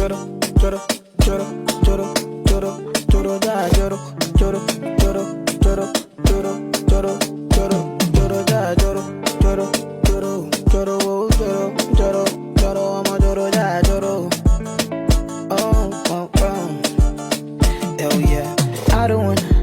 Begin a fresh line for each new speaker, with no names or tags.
lloro, lloro, lloro, lloro, lloro, ya lloro, lloro, lloro, lloro, lloro, lloro, lloro, lloro, ya lloro, lloro, lloro, lloro, lloro, lloro, lloro, amo lloro, ya lloro. Oh, oh, oh. Hell yeah. I don't want